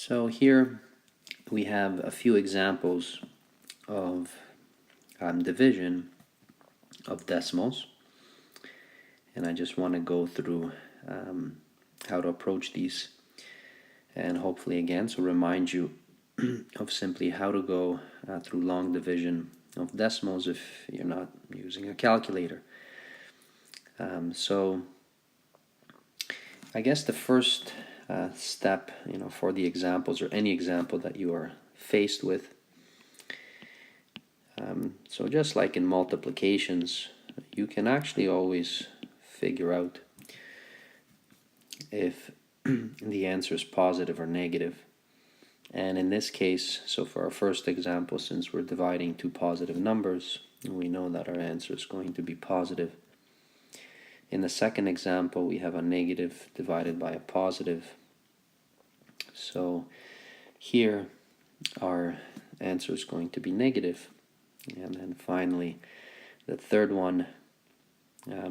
So here we have a few examples of division of decimals, and I just want to go through how to approach these, and hopefully again so remind you of simply how to go through long division of decimals if you're not using a calculator. So I guess the first step, for the examples or any example that you are faced with. So just like in multiplications, you can actually always figure out if the answer is positive or negative. And in this case, so for our first example, since we're dividing two positive numbers, we know that our answer is going to be positive. In the second example, we have a negative divided by a positive. So here, our answer is going to be negative. And then finally, the third one,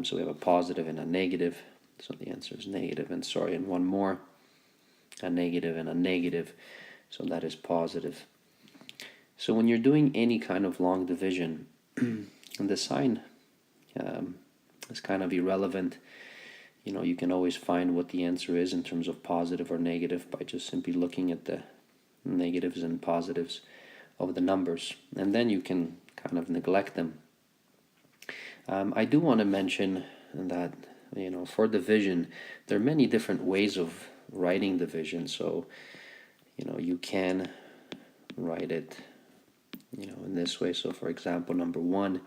so we have a positive and a negative. So the answer is negative. And one more, a negative and a negative. So that is positive. So when you're doing any kind of long division, the sign is kind of irrelevant. You can always find what the answer is in terms of positive or negative by just simply looking at the negatives and positives of the numbers, and then you can kind of neglect them. I do want to mention that for division there are many different ways of writing division. So you can write it in this way. So for example, number 1,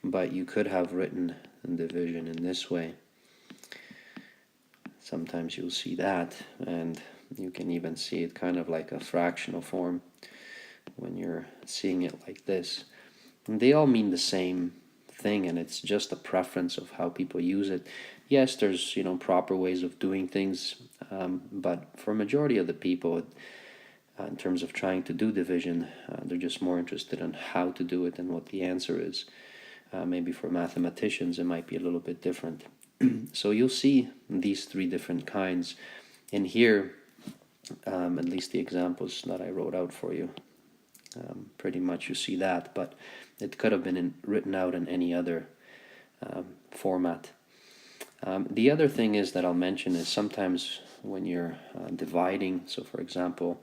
but you could have written division in this way. Sometimes you'll see that, and you can even see it kind of like a fractional form when you're seeing it like this. And they all mean the same thing, and it's just a preference of how people use it. Yes, there's proper ways of doing things, but for a majority of the people, in terms of trying to do division, they're just more interested in how to do it and what the answer is. Maybe for mathematicians it might be a little bit different. So you'll see these 3 different kinds in here, at least the examples that I wrote out for you. Pretty much you see that, but it could have been written out in any other format. The other thing is that I'll mention is sometimes when you're dividing, so for example,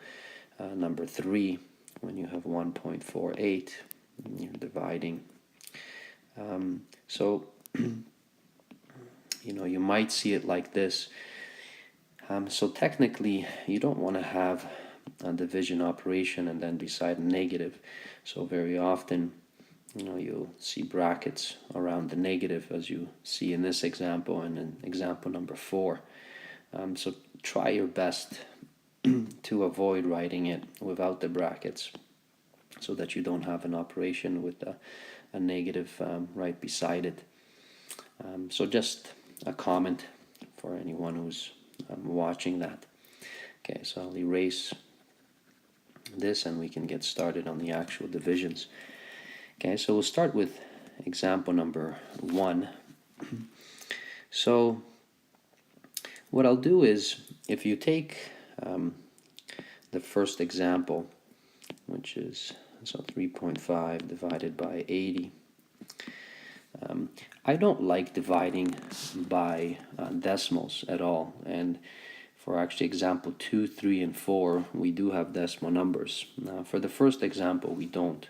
number 3, when you have 1.48, you're dividing. So you might see it like this. So technically, you don't want to have a division operation and then beside a negative. So very often, you'll see brackets around the negative, as you see in this example and in example number 4. So try your best to avoid writing it without the brackets, so that you don't have an operation with a negative right beside it. So just a comment for anyone who's watching that. Okay, so I'll erase this and we can get started on the actual divisions. Okay, so we'll start with example number 1. So what I'll do is, if you take the first example, which is 3.5 divided by 80. I don't like dividing by decimals at all, and for actually example 2, 3, and 4, we do have decimal numbers. Now for the first example we don't,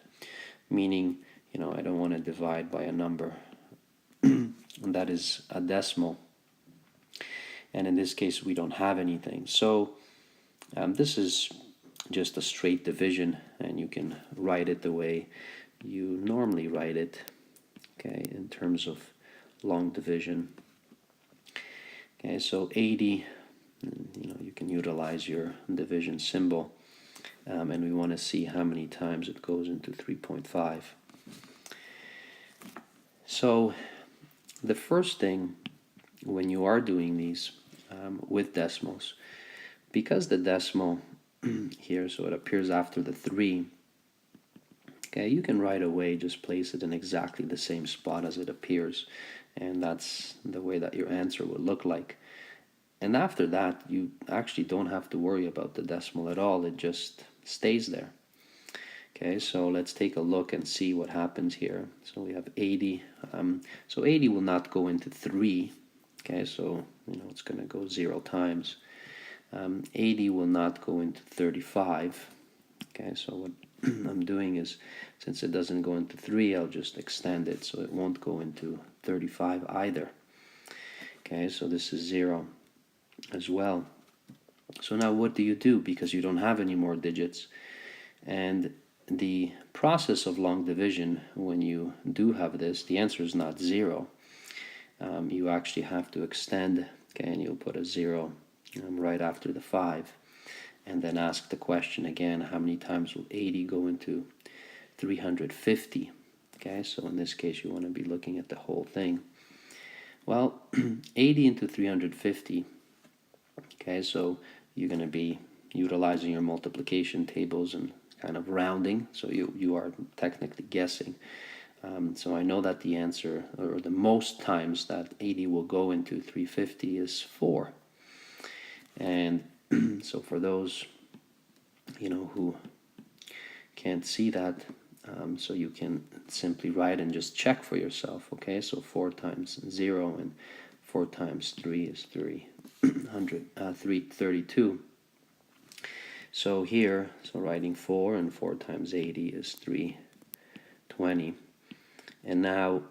meaning I don't want to divide by a number that is a decimal, and in this case we don't have anything. So this is just a straight division, and you can write it the way you normally write it, okay, in terms of long division. Okay, so 80, you can utilize your division symbol, and we want to see how many times it goes into 3.5. So the first thing when you are doing these with decimals, because the decimal here, so it appears after the 3, okay, you can right away just place it in exactly the same spot as it appears, and that's the way that your answer will look like. And after that, you actually don't have to worry about the decimal at all. It just stays there. Okay, so let's take a look and see what happens here. So we have 80. So 80 will not go into 3. Okay, so it's going to go 0 times. 80 will not go into 35. Okay, so what I'm doing is, since it doesn't go into 3, I'll just extend it so it won't go into 35 either. Okay, so this is 0 as well. So now what do you do? Because you don't have any more digits. And the process of long division, when you do have this, the answer is not 0. You actually have to extend, okay, and you'll put a 0 right after the 5. And then ask the question again, how many times will 80 go into 350? Okay, so in this case, you want to be looking at the whole thing. Well, 80 into 350, okay, so you're going to be utilizing your multiplication tables and kind of rounding, so you are technically guessing. So I know that the answer, or the most times that 80 will go into 350 is 4. And so for those, who can't see that, so you can simply write and just check for yourself, okay? So 4 times 0 and 4 times 3 is 332. So here, so writing 4 and 4 times 80 is 320. And now,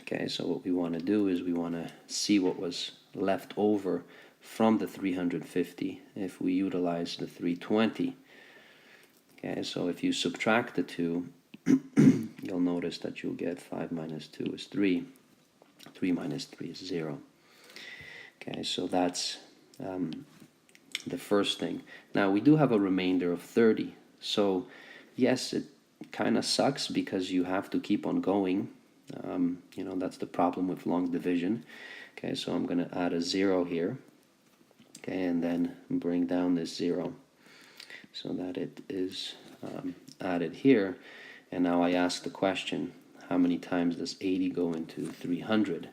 okay, so what we want to do is we want to see what was left over from the 350 if we utilize the 320. Okay, so if you subtract the 2, you'll notice that you'll get 5 minus 2 is 3. 3 minus 3 is 0. Okay, so that's the first thing. Now we do have a remainder of 30. So yes, it kind of sucks because you have to keep on going. That's the problem with long division. Okay, so I'm going to add a 0 here. Okay, and then bring down this 0 so that it is added here. And now I ask the question, how many times does 80 go into 300?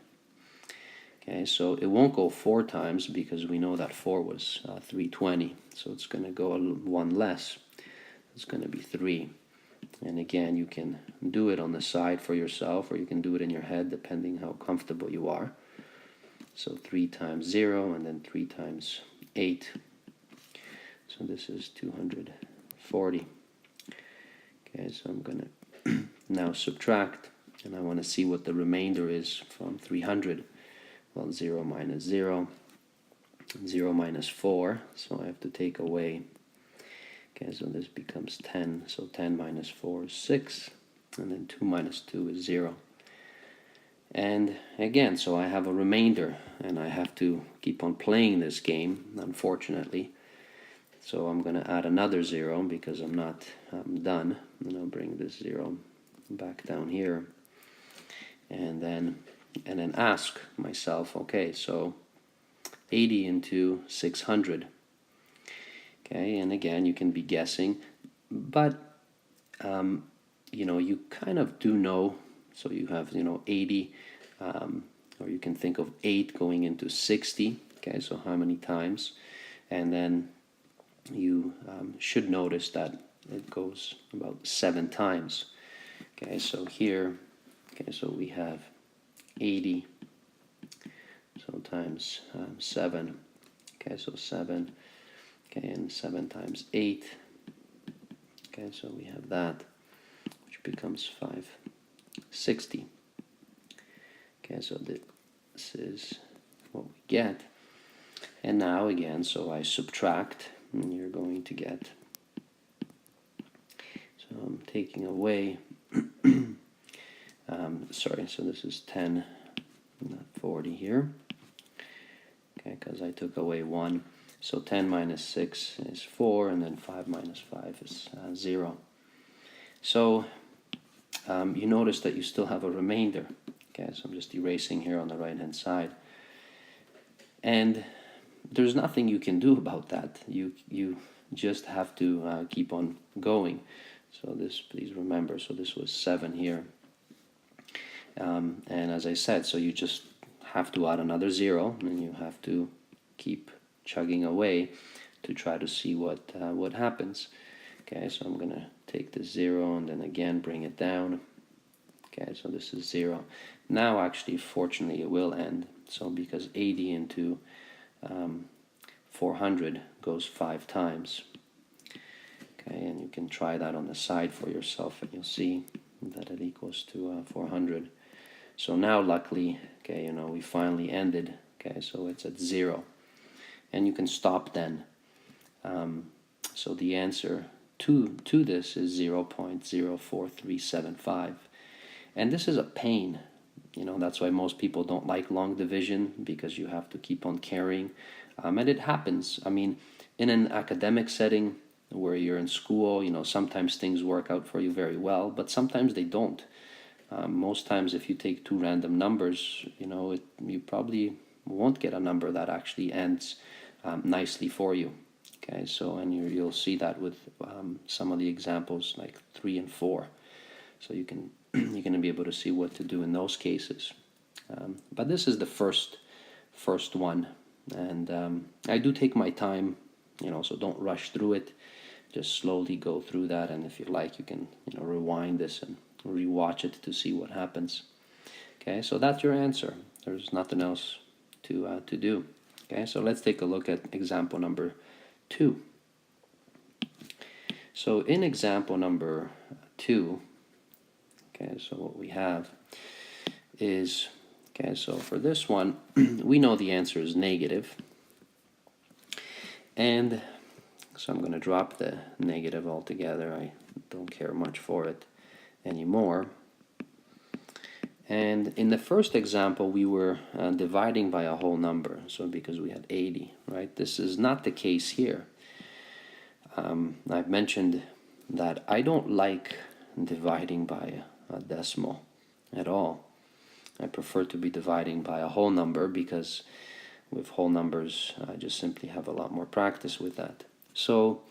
Okay, so it won't go 4 times because we know that 4 was 320. So it's going to go 1 less. It's going to be 3. And again, you can do it on the side for yourself, or you can do it in your head depending how comfortable you are. So 3 times 0 and then 3 times 8. So this is 240. Okay, so I'm going to now subtract, and I want to see what the remainder is from 300. Well, 0 minus 0, 0 minus 4, so I have to take away. Okay, so this becomes 10, so 10 minus 4 is 6, and then 2 minus 2 is 0. And again, so I have a remainder, and I have to keep on playing this game, unfortunately. So I'm going to add another 0 because I'm not done. And I'll bring this 0 back down here. And then ask myself, okay, so 80 into 600. Okay, and again, you can be guessing, but you kind of do know. So you have 80, or you can think of 8 going into 60. Okay, so how many times? And then you should notice that it goes about 7 times. Okay, so here, okay, so we have 80, so times 7. Okay, so 7. Okay, and 7 times 8. Okay, so we have that, which becomes 560. Okay, so this is what we get. And now again, so I subtract, and you're going to get, so I'm taking away, sorry, so this is 10, not 40 here, okay, because I took away 1. So 10 minus 6 is 4, and then 5 minus 5 is 0. So you notice that you still have a remainder. Okay, so I'm just erasing here on the right-hand side. And there's nothing you can do about that. You just have to keep on going. So this, please remember, so this was 7 here. And as I said, so you just have to add another 0, and you have to keep chugging away to try to see what happens. Okay, so I'm going to take the 0 and then again bring it down. Okay, so this is 0. Now actually, fortunately, it will end. So because 80 into 400 goes 5 times. Okay, and you can try that on the side for yourself and you'll see that it equals to 400. So now luckily, okay, you know, we finally ended. Okay, so it's at 0. And you can stop then. So the answer to this is 0.04375. And this is a pain. You know, that's why most people don't like long division, because you have to keep on carrying. And it happens. I mean, in an academic setting where you're in school, you know, sometimes things work out for you very well, but sometimes they don't. Most times if you take two random numbers, you know, you probably won't get a number that actually ends nicely for you. Okay, so and you'll see that with some of the examples like 3 and 4. So you can you're going to be able to see what to do in those cases. But this is the first one, and I do take my time, you know, so don't rush through it. Just slowly go through that, and if you like, you can, you know, rewind this and rewatch it to see what happens. Okay, so that's your answer. There's nothing else to do. Okay, so let's take a look at example number 2. So in example number 2, okay, so what we have is, okay, so for this one, we know the answer is negative. And so I'm going to drop the negative altogether. I don't care much for it anymore. And in the first example, we were dividing by a whole number, so because we had 80, right? This is not the case here. I've mentioned that I don't like dividing by a decimal at all. I prefer to be dividing by a whole number because with whole numbers, I just simply have a lot more practice with that. So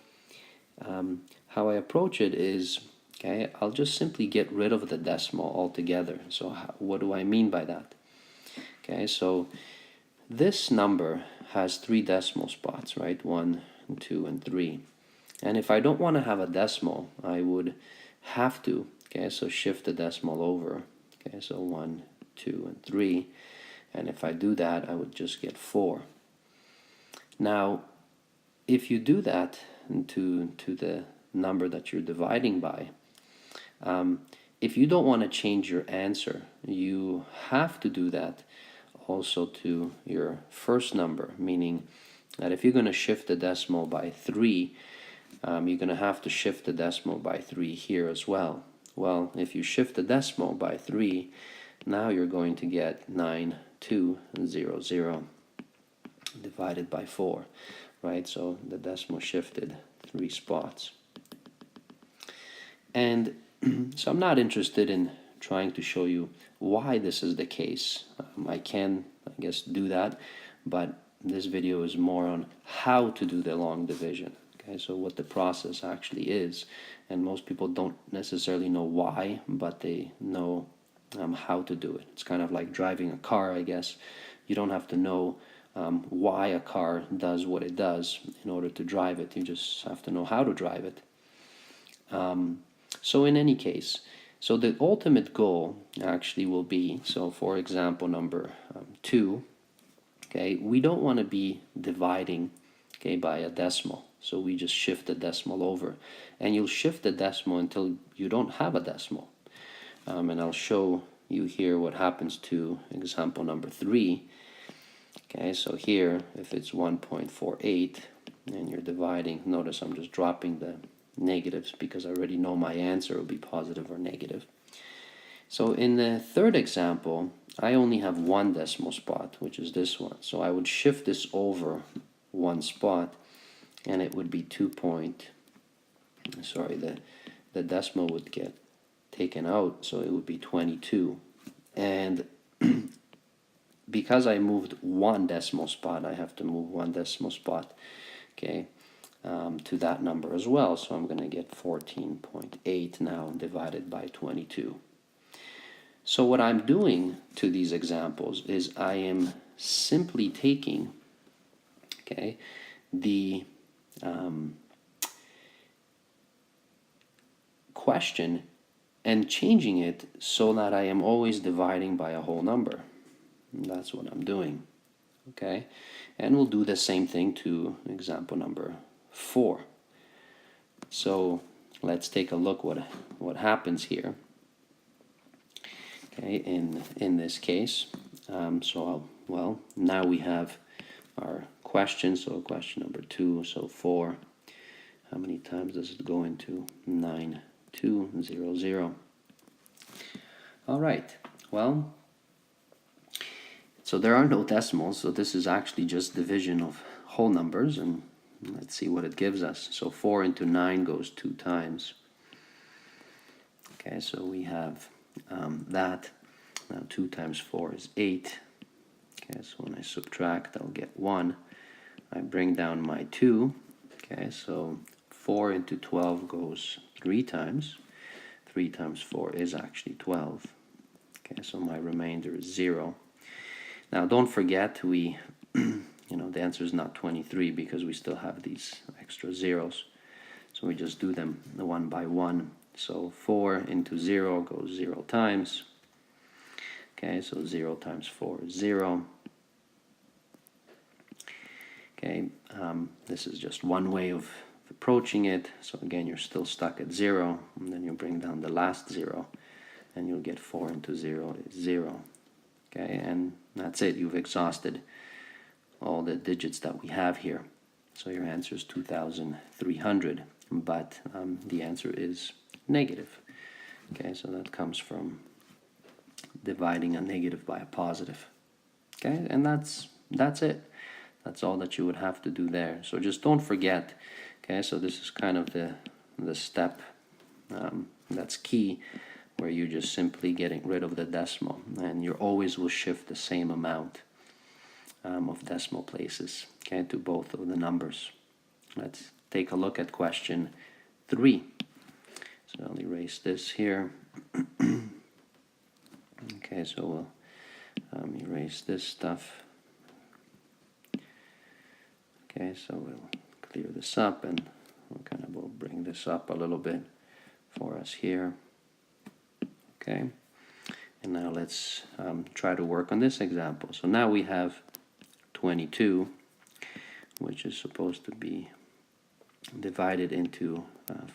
how I approach it is, okay, I'll just simply get rid of the decimal altogether. So what do I mean by that? Okay, so this number has 3 decimal spots, right? 1, 2, and 3. And if I don't want to have a decimal, I would have to, okay, so shift the decimal over. Okay, so 1, 2, and 3. And if I do that, I would just get 4. Now, if you do that to the number that you're dividing by, if you don't want to change your answer, you have to do that also to your first number, meaning that if you're going to shift the decimal by 3, you're going to have to shift the decimal by 3 here as well. Well, if you shift the decimal by 3, now you're going to get 9200 divided by 4, right? So the decimal shifted 3 spots. And so I'm not interested in trying to show you why this is the case. I can, I guess, do that, but this video is more on how to do the long division. Okay, so what the process actually is, and most people don't necessarily know why, but they know how to do it. It's kind of like driving a car, I guess. You don't have to know why a car does what it does in order to drive it. You just have to know how to drive it. So in any case, so the ultimate goal actually will be, so for example number 2, okay, we don't want to be dividing, okay, by a decimal. So we just shift the decimal over, and you'll shift the decimal until you don't have a decimal. And I'll show you here what happens to example number 3. Okay, so here, if it's 1.48 and you're dividing, notice I'm just dropping the negatives because I already know my answer will be positive or negative. So in the third example, I only have 1 decimal spot, which is this one. So I would shift this over 1 spot, and it would be the decimal would get taken out, so it would be 22. And because I moved 1 decimal spot, I have to move 1 decimal spot, okay, to that number as well. So I'm going to get 14.8 now divided by 22. So what I'm doing to these examples is I am simply taking, Okay, the question and changing it so that I am always dividing by a whole number. And that's what I'm doing. Okay, and we'll do the same thing to example number 4. So let's take a look what happens here. Okay, in this case, well, now we have our question. So question number 2. So 4. How many times does it go into 9200? All right. Well, so there are no decimals, so this is actually just division of whole numbers, and let's see what it gives us. So 4 into 9 goes 2 times. Okay, so we have that. Now 2 times 4 is 8. Okay, so when I subtract, I'll get 1. I bring down my 2. Okay, so 4 into 12 goes 3 times. 3 times 4 is actually 12. Okay, so my remainder is 0. Now don't forget the answer is not 23 because we still have these extra zeros. So we just do them one by one. So 4 into 0 goes 0 times. Okay, so 0 times 4 is 0. Okay, this is just one way of approaching it. So again, you're still stuck at 0, and then you bring down the last 0, and you'll get 4 into 0 is 0. Okay, and that's it. You've exhausted all the digits that we have here. So your answer is 2,300, but the answer is negative. Okay, so that comes from dividing a negative by a positive. Okay, and that's it. That's all that you would have to do there. So just don't forget. Okay, so this is kind of the step that's key, where you're just simply getting rid of the decimal, and you always will shift the same amount of decimal places, okay, to both of the numbers. Let's take a look at question 3. So I'll erase this here. Okay, so we'll erase this stuff. Okay, so we'll clear this up, and we'll bring this up a little bit for us here. Okay, and now let's try to work on this example. So now we have 22, which is supposed to be divided into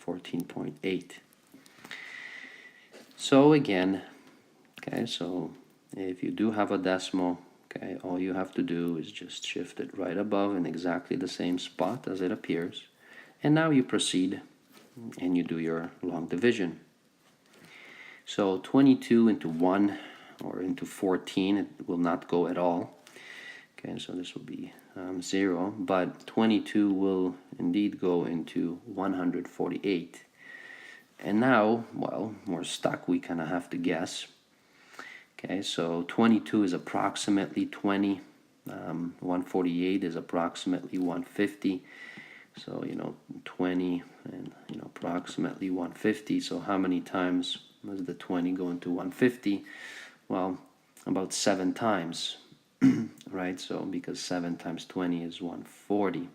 14.8. So again, okay, so if you do have a decimal, okay, all you have to do is just shift it right above in exactly the same spot as it appears, and now you proceed and you do your long division. So 22 into 1 or into 14, it will not go at all. Okay, so this will be 0, but 22 will indeed go into 148. And now, well, we're stuck. We kind of have to guess. Okay, so 22 is approximately 20. 148 is approximately 150. So, 20 and, approximately 150. So how many times does the 20 go into 150? Well, about 7 times, right? So because 7 times 20 is 140.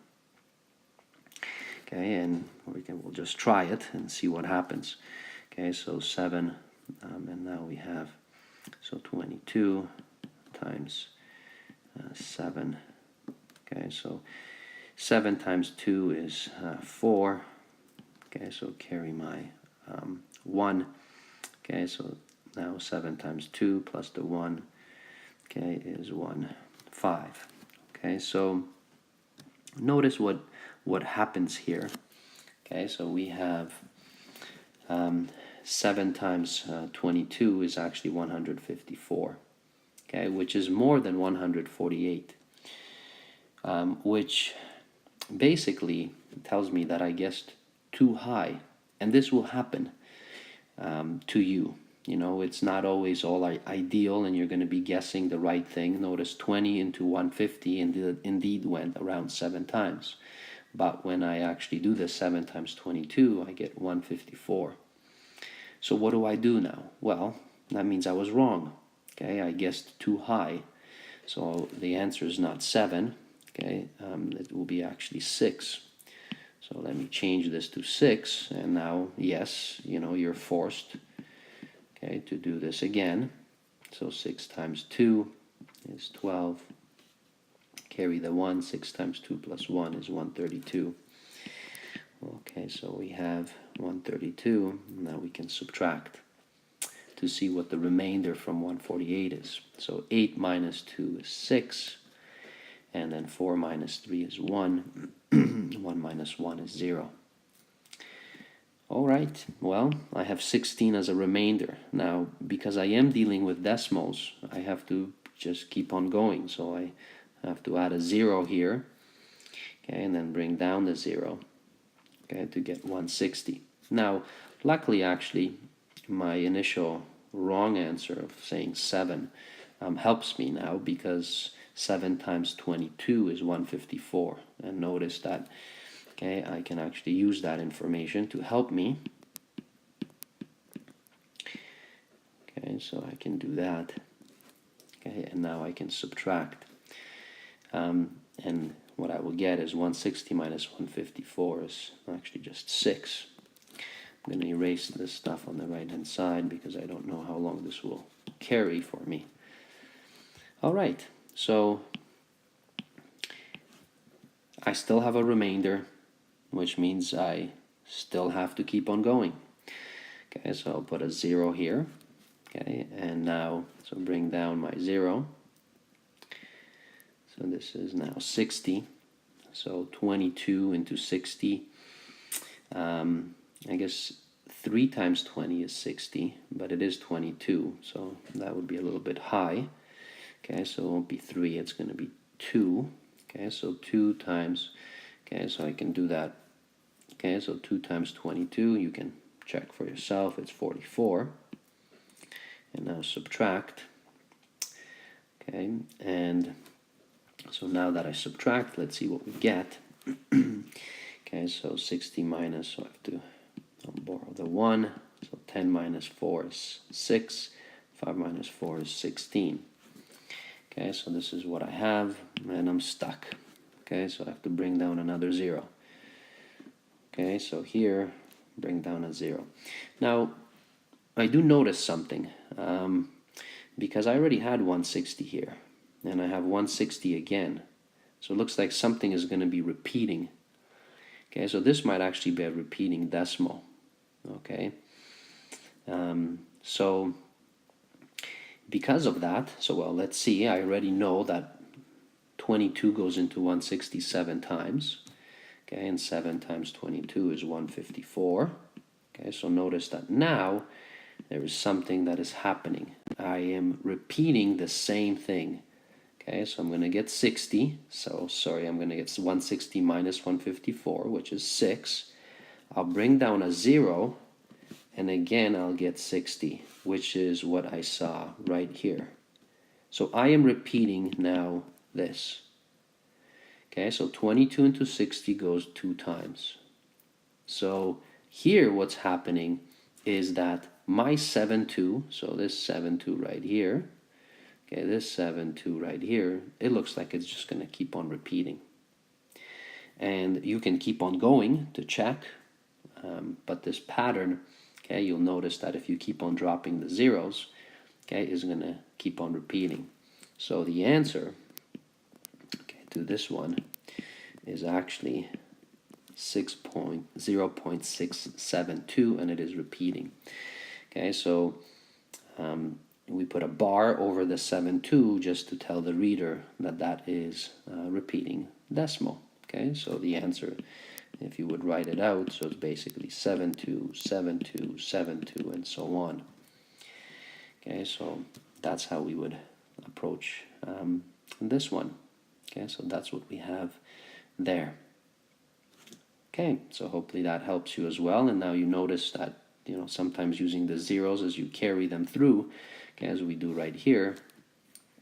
Okay, and we'll just try it and see what happens. Okay, so 7, and now we have, so 22 times 7. Okay, so 7 times 2 is 4. Okay, so carry my 1. Okay, so now 7 times 2 plus the 1, okay, is 5. Okay, so notice what happens here. Okay, so we have 7 times 22 is actually 154. Okay, which is more than 148, which basically tells me that I guessed too high, and this will happen to you. It's not always all ideal, and you're going to be guessing the right thing. Notice 20 into 150 indeed went around 7 times. But when I actually do this 7 times 22, I get 154. So what do I do now? Well, that means I was wrong. Okay, I guessed too high. So the answer is not 7. okay, it will be actually 6. So let me change this to 6, and now, yes, you're forced, okay, to do this again. So 6 times 2 is 12. Carry the 1, 6 times 2 plus 1 is 132. Okay, so we have 132. Now we can subtract to see what the remainder from 148 is. So 8 minus 2 is 6, and then 4 minus 3 is 1. 1 minus 1 is 0. All right, well, I have 16 as a remainder. Now, because I am dealing with decimals, I have to just keep on going. So I have to add a 0 here, okay, and then bring down the 0, okay, to get 160. Now, luckily, actually, my initial wrong answer of saying 7 helps me now, because 7 times 22 is 154. And notice that, okay, I can actually use that information to help me. Okay, so I can do that. Okay, and now I can subtract. And what I will get is 160 minus 154 is actually just 6. I'm going to erase this stuff on the right hand side because I don't know how long this will carry for me. All right, so I still have a remainder, which means I still have to keep on going. Okay, so I'll put a 0 here. Okay, and now, so bring down my 0. So this is now 60. So 22 into 60. I guess 3 times 20 is 60, but it is 22, so that would be a little bit high. Okay, so it won't be 3, it's going to be 2. Okay, so 2 times, okay, so I can do that. Okay, so 2 times 22, you can check for yourself, it's 44. And now subtract. Okay, and so now that I subtract, let's see what we get. Okay, so 60 minus, so I have to borrow the 1. So 10 minus 4 is 6. 5 minus 4 is 16. Okay, so this is what I have, and I'm stuck. Okay, so I have to bring down another 0. Okay, so here, bring down a 0. Now, I do notice something, because I already had 160 here, and I have 160 again. So it looks like something is going to be repeating. Okay, so this might actually be a repeating decimal. Okay, so because of that, so well, let's see, I already know that 22 goes into 167 times. Okay, and 7 times 22 is 154. Okay, so notice that now there is something that is happening. I am repeating the same thing. Okay, so I'm going to get 60. So, sorry, I'm going to get 160 minus 154, which is 6. I'll bring down a 0, and again I'll get 60, which is what I saw right here. So I am repeating now this. Okay, so 22 into 60 goes 2 times. So here what's happening is that my 7-2, so this 7-2 right here, okay, this 7-2 right here, it looks like it's just going to keep on repeating. And you can keep on going to check, but this pattern, okay, you'll notice that if you keep on dropping the zeros, okay, is going to keep on repeating. So the answer, okay, to this one is actually 0.672, and it is repeating. Okay, so we put a bar over the 7-2 just to tell the reader that that is repeating decimal. Okay, so the answer, if you would write it out, so it's basically 7-2, 7-2, 7-2, and so on. Okay, so that's how we would approach this one. Okay, so that's what we have there. Okay, so hopefully that helps you as well. And now you notice that, you know, sometimes using the zeros as you carry them through, okay, as we do right here,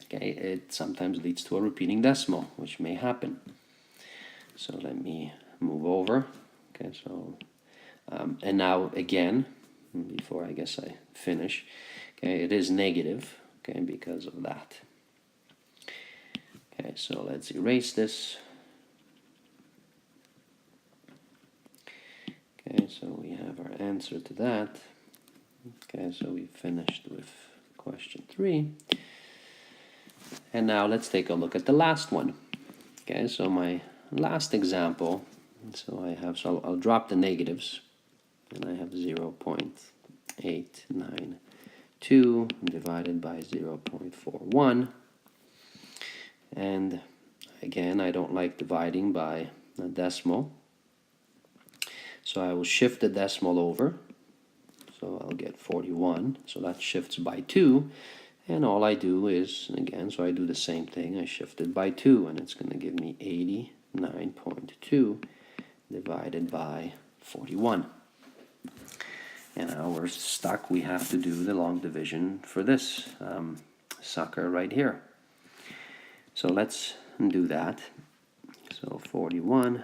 okay, it sometimes leads to a repeating decimal, which may happen. So let me move over. Okay, so and now again, before I guess I finish, okay, it is negative, okay, because of that. Okay, so let's erase this. Okay, so we have our answer to that. Okay, so we finished with question 3. And now let's take a look at the last one. Okay, so my last example, so I'll drop the negatives, and I have 0.892 divided by 0.41. And again, I don't like dividing by a decimal, so I will shift the decimal over. So I'll get 41, so that shifts by 2, and all I do is, again, so I do the same thing, I shift it by 2, and it's going to give me 89.2 divided by 41. And now we're stuck, we have to do the long division for this sucker right here. So let's do that. So 41,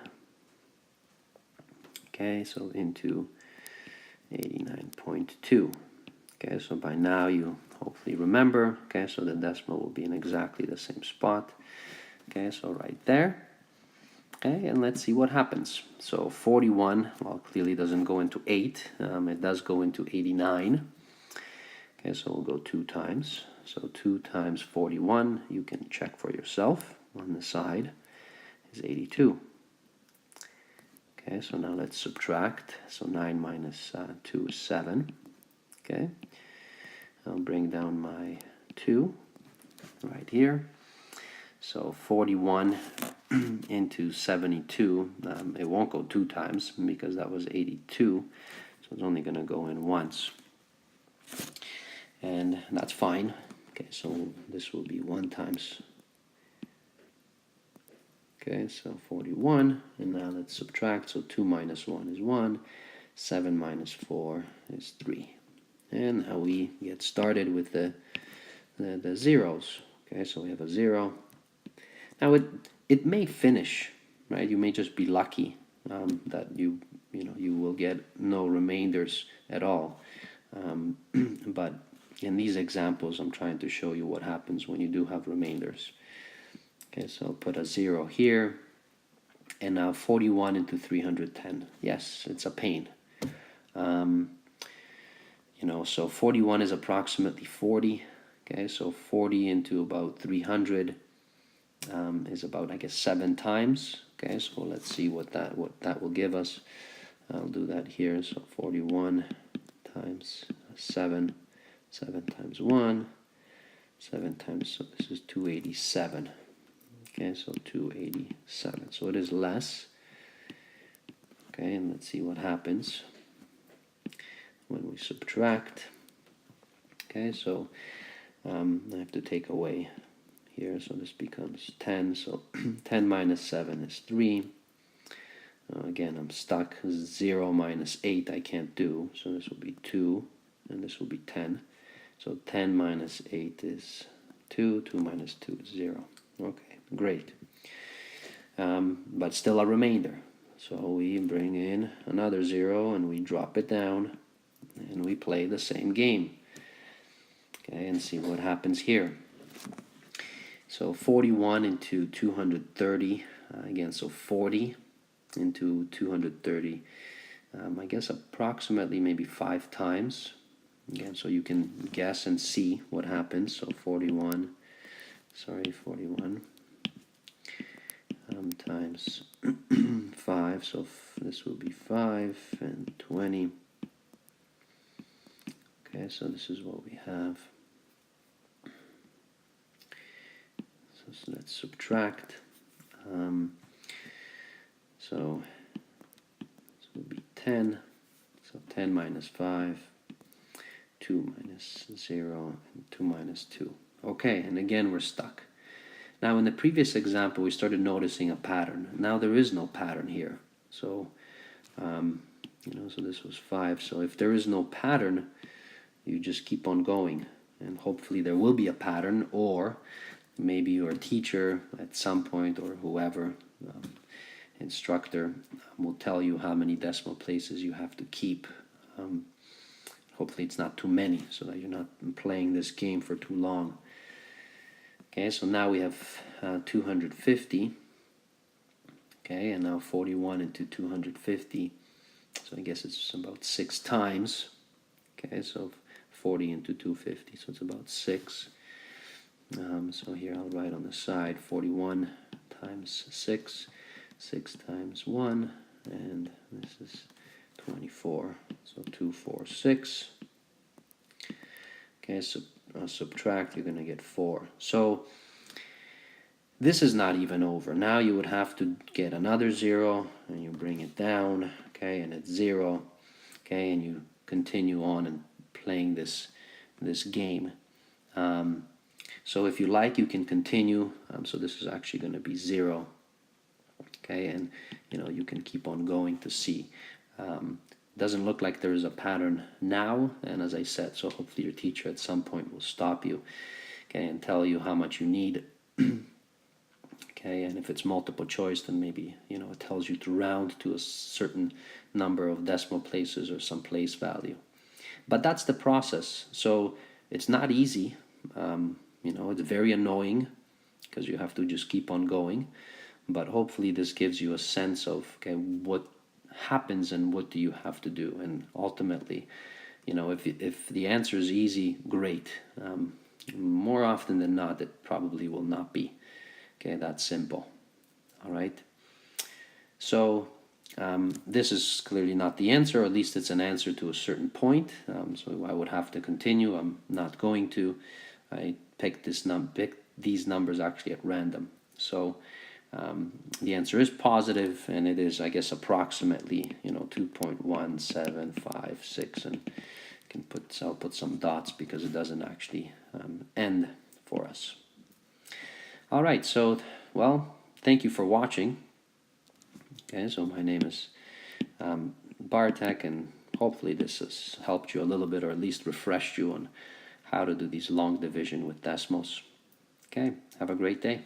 okay, so into 89.2. Okay, so by now you hopefully remember. Okay, so the decimal will be in exactly the same spot. Okay, so right there. Okay, and let's see what happens. So 41, well, clearly doesn't go into 8. It does go into 89. Okay, so we'll go 2 times. So 2 times 41, you can check for yourself on the side, is 82. Okay, so now let's subtract. So 9 minus 2 is 7. Okay, I'll bring down my 2 right here. So 41 into 72, it won't go 2 times because that was 82. So it's only going to go in once. And that's fine. Okay, so this will be 1 times. Okay, so 41, and now let's subtract. So 2 minus 1 is 1, 7 minus 4 is 3. And now we get started with the zeros. Okay, so we have a 0. Now it may finish, right? You may just be lucky that you will get no remainders at all. But in these examples, I'm trying to show you what happens when you do have remainders. Okay, so I'll put a 0 here, and now 41 into 310. Yes, it's a pain. So 41 is approximately 40. Okay, so 40 into about 300 is about, I guess, 7 times. Okay, so let's see what that will give us. I'll do that here. So 41 times 7, 7 times 1, 7 times, so this is 287. Okay, so 287. So it is less. Okay, and let's see what happens when we subtract. Okay, so I have to take away here, so this becomes 10. So 10 minus 7 is 3. Again, I'm stuck. 0 minus 8 I can't do, so this will be 2, and this will be 10. So 10 minus 8 is 2. 2 minus 2 is 0. Okay, great. But still a remainder. So we bring in another 0, and we drop it down, and we play the same game. Okay, and see what happens here. So 41 into 230, again, so 40 into 230, I guess approximately maybe 5 times. Again, so you can guess and see what happens. So 41 times 5, so this will be 5 and 20. Okay, so this is what we have. So let's subtract. So this will be 10. So 10 minus 5, 2 minus 0, and 2 minus 2. Okay, and again we're stuck. Now in the previous example we started noticing a pattern. Now there is no pattern here. So so this was 5. So if there is no pattern, you just keep on going, and hopefully there will be a pattern, or maybe your teacher at some point, or whoever, instructor, will tell you how many decimal places you have to keep. Hopefully it's not too many, so that you're not playing this game for too long. Okay, so now we have 250. Okay, and now 41 into 250. So I guess it's about 6 times. Okay, so 40 into 250, so it's about 6. So here I'll write on the side 41 times 6, 6 times 1, and this is 24, so 246. Okay, so subtract, you're going to get 4. So this is not even over. Now you would have to get another 0, and you bring it down, okay, and it's 0, okay, and you continue on and playing this game. So if you like, you can continue. So this is actually going to be 0, okay, and you can keep on going to see. Doesn't look like there is a pattern now, and as I said, so hopefully your teacher at some point will stop you, okay, and tell you how much you need. Okay, and if it's multiple choice, then maybe it tells you to round to a certain number of decimal places or some place value. But that's the process. So it's not easy. It's very annoying because you have to just keep on going. But hopefully this gives you a sense of, okay, what happens and what do you have to do. And ultimately, if the answer is easy, great. More often than not, it probably will not be. Okay, that's simple. All right. So this is clearly not the answer, or at least it's an answer to a certain point. So I would have to continue. I'm not going to. I picked these numbers actually at random. So the answer is positive, and it is, I guess, approximately 2.1756, and I'll put some dots because it doesn't actually end for us. All right, so, well, thank you for watching. Okay, so my name is Bartek, and hopefully this has helped you a little bit, or at least refreshed you on how to do these long division with decimals. Okay, have a great day.